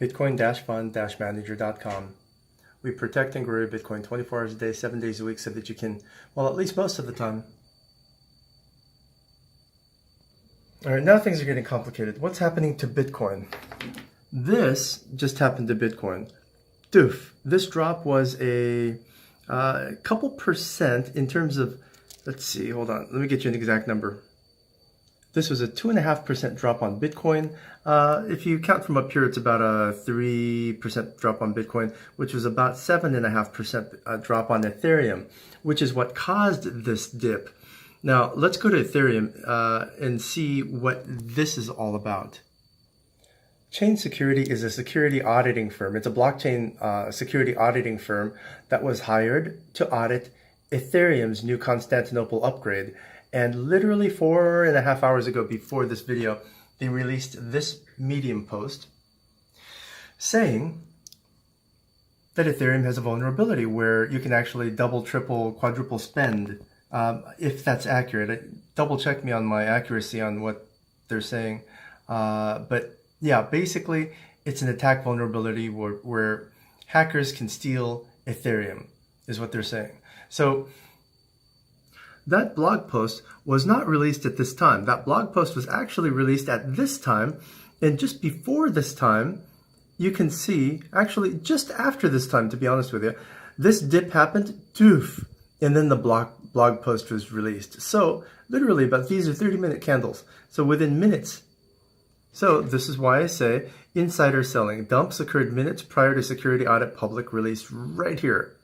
Bitcoin-fund-manager.com. We protect and grow your Bitcoin 24 hours a day, 7 days a week so that you can, well, at least most of the time. All right, now things are getting complicated. What's happening to Bitcoin? This just happened to Bitcoin. Doof. This drop was a couple percent in terms of, let's see, hold on. Let me get you an exact number. This was a 2.5% drop on Bitcoin. If you count from up here, it's about a 3% drop on Bitcoin, which was about 7.5% drop on Ethereum, which is what caused this dip. Now, let's go to Ethereum and see what this is all about. Chain Security is a security auditing firm. It's a blockchain security auditing firm that was hired to audit Ethereum's new Constantinople upgrade. And literally 4.5 hours ago, before this video, they released this Medium post saying that Ethereum has a vulnerability where you can actually double, triple, quadruple spend, if that's accurate. Double check me on my accuracy on what they're saying. But yeah, basically, it's an attack vulnerability where hackers can steal Ethereum, is what they're saying. So that blog post was not released at this time. That blog post was actually released at this time. And just before this time, you can see, actually just after this time, to be honest with you, this dip happened, doof, and then the blog post was released. So literally, but these are 30-minute candles. So within minutes. So this is why I say insider selling. Dumps occurred minutes prior to security audit public release right here.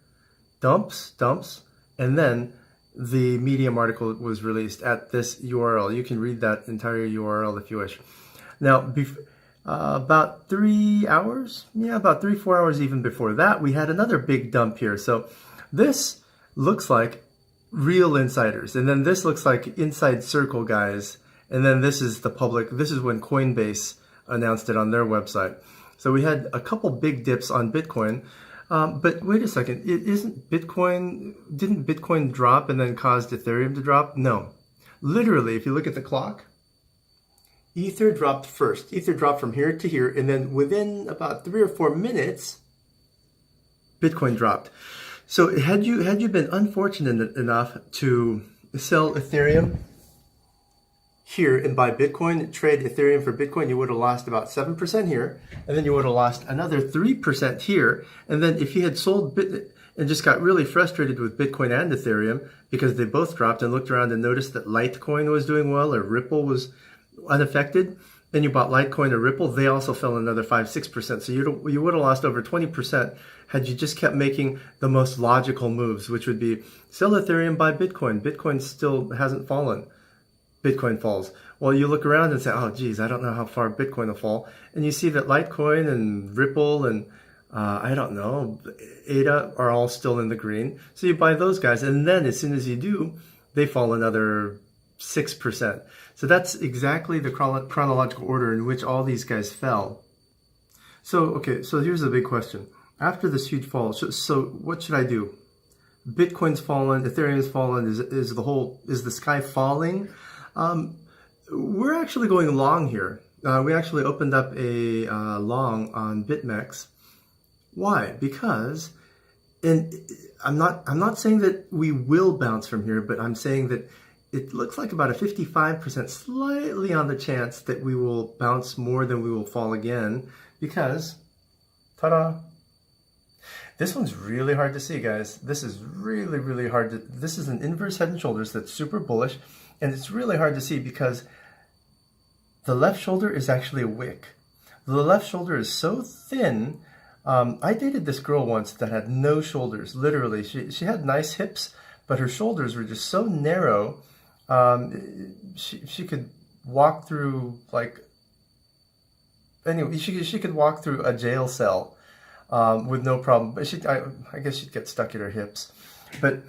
Dumps, and then the Medium article was released at this URL. You can read that entire URL if you wish. Now, about 3 hours, about 3-4 hours even before that, we had another big dump here. So this looks like real insiders. And then this looks like inside circle guys. And then this is the public. This is when Coinbase announced it on their website. So we had a couple big dips on Bitcoin. But wait a second, didn't Bitcoin drop and then caused Ethereum to drop? No. Literally, if you look at the clock, Ether dropped first. Ether dropped from here to here, and then within about 3 or 4 minutes, Bitcoin dropped. So had you been unfortunate enough to sell Ethereum here and buy Bitcoin, trade Ethereum for Bitcoin, you would have lost about 7% here, and then you would have lost another 3% here. And then if you had sold and just got really frustrated with Bitcoin and Ethereum because they both dropped and looked around and noticed that Litecoin was doing well or Ripple was unaffected, then you bought Litecoin or Ripple, they also fell another 5-6%. So you would have lost over 20% had you just kept making the most logical moves, which would be sell Ethereum, buy Bitcoin. Bitcoin still hasn't fallen. Bitcoin falls. Well, you look around and say, oh, geez, I don't know how far Bitcoin will fall. And you see that Litecoin and Ripple and, I don't know, ADA are all still in the green. So you buy those guys. And then as soon as you do, they fall another 6%. So that's exactly the chronological order in which all these guys fell. So, okay, so here's the big question. After this huge fall, so what should I do? Bitcoin's fallen, Ethereum's fallen, is the sky falling? We're actually going long here. We actually opened up a long on BitMEX. Why? Because, and I'm not saying that we will bounce from here, but I'm saying that it looks like about a 55% slightly on the chance that we will bounce more than we will fall again, because, ta-da! This one's really hard to see, guys. This is really, really hard this is an inverse head and shoulders that's super bullish, and it's really hard to see because the left shoulder is actually a wick. The left shoulder is so thin. I dated this girl once that had no shoulders, literally. She had nice hips, but her shoulders were just so narrow. She could walk through, like, anyway, she could walk through a jail cell with no problem. But I guess she'd get stuck at her hips. But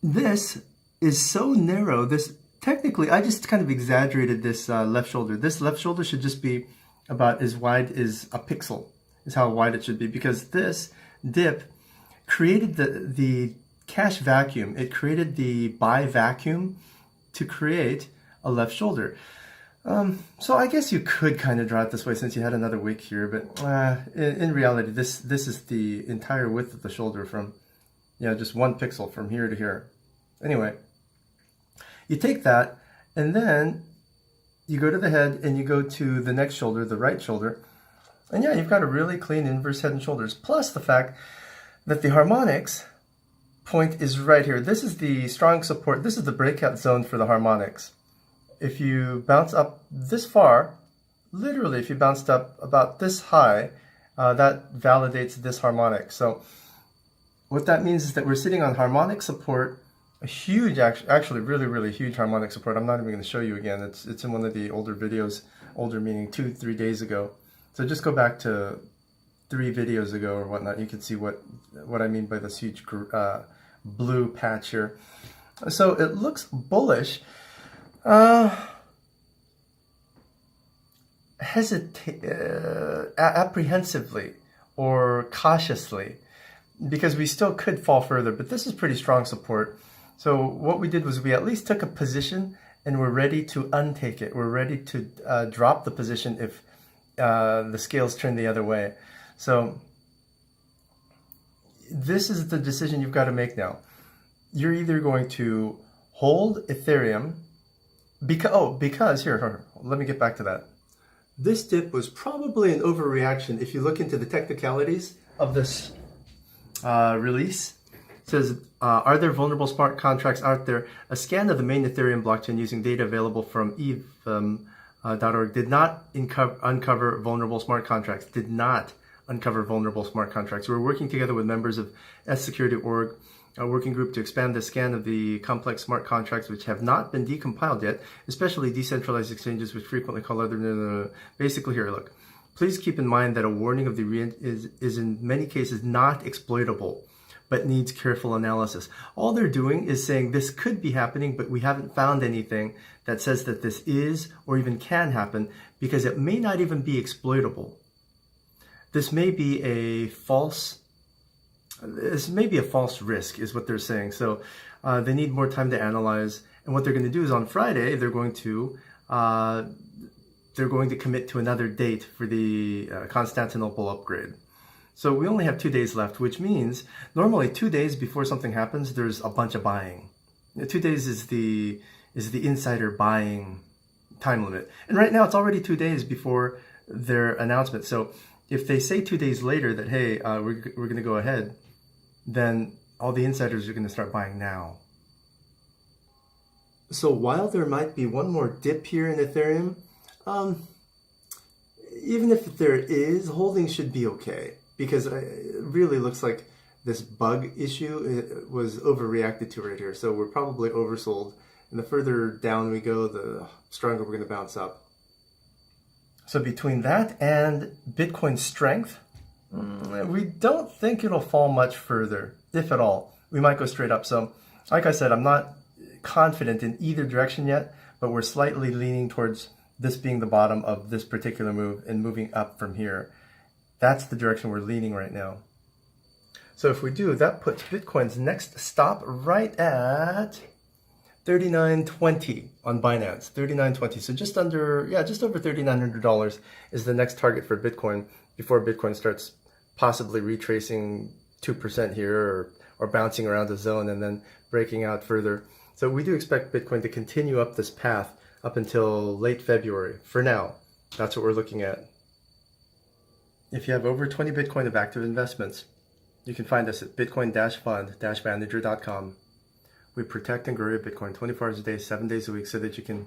this is so narrow. This technically, I just kind of exaggerated this left shoulder. This left shoulder should just be about as wide as a pixel, is how wide it should be, because this dip created the cash vacuum. It created the buy vacuum to create a left shoulder. So I guess you could kind of draw it this way since you had another wick here, but in reality, this is the entire width of the shoulder from, just 1 pixel from here to here. Anyway, you take that, and then you go to the head, and you go to the next shoulder, the right shoulder, and yeah, you've got a really clean inverse head and shoulders, plus the fact that the harmonics point is right here. This is the strong support. This is the breakout zone for the harmonics. If you bounce up this far, literally if you bounced up about this high, that validates this harmonic. So what that means is that we're sitting on harmonic support, a huge, actually really, really huge harmonic support. I'm not even going to show you again. It's in one of the older videos, older meaning 2-3 days ago. So just go back to 3 videos ago or whatnot. You can see what I mean by this huge blue patch here. So it looks bullish. Apprehensively or cautiously, because we still could fall further, but this is pretty strong support. So what we did was we at least took a position and we're ready to untake it. We're ready to drop the position if the scales turn the other way. So this is the decision you've got to make now. You're either going to hold Ethereum because here, let me get back to that. This dip was probably an overreaction. If you look into the technicalities of this release, it says, are there vulnerable smart contracts out there? A scan of the main Ethereum blockchain using data available from eve.org did not uncover vulnerable smart contracts. Did not uncover vulnerable smart contracts. We're working together with members of S-Security.org, a working group to expand the scan of the complex smart contracts which have not been decompiled yet, especially decentralized exchanges which frequently call other... Basically here, look. Please keep in mind that a warning of the is in many cases not exploitable, but needs careful analysis. All they're doing is saying this could be happening, but we haven't found anything that says that this is or even can happen, because it may not even be exploitable. This may be a false risk, is what they're saying. So they need more time to analyze. And what they're going to do is on Friday, they're going to commit to another date for the Constantinople upgrade. So we only have 2 days left, which means normally 2 days before something happens, there's a bunch of buying. 2 days is the insider buying time limit. And right now it's already 2 days before their announcement. So if they say 2 days later that, hey, we're going to go ahead, then all the insiders are going to start buying now. So while there might be one more dip here in Ethereum, even if there is, holding should be okay, because it really looks like this bug issue was overreacted to right here. So we're probably oversold, and the further down we go, the stronger we're going to bounce up. So between that and Bitcoin's strength, we don't think it'll fall much further, if at all. We might go straight up. So like I said, I'm not confident in either direction yet, but we're slightly leaning towards this being the bottom of this particular move and moving up from here. That's the direction we're leaning right now. So if we do, that puts Bitcoin's next stop right at 39.20 on Binance, 39.20. So just over $3,900 is the next target for Bitcoin before Bitcoin starts possibly retracing 2% here or bouncing around the zone and then breaking out further. So we do expect Bitcoin to continue up this path up until late February. For now, that's what we're looking at. If you have over 20 Bitcoin of active investments, you can find us at bitcoin-fund-manager.com. We protect and grow your Bitcoin 24 hours a day, 7 days a week so that you can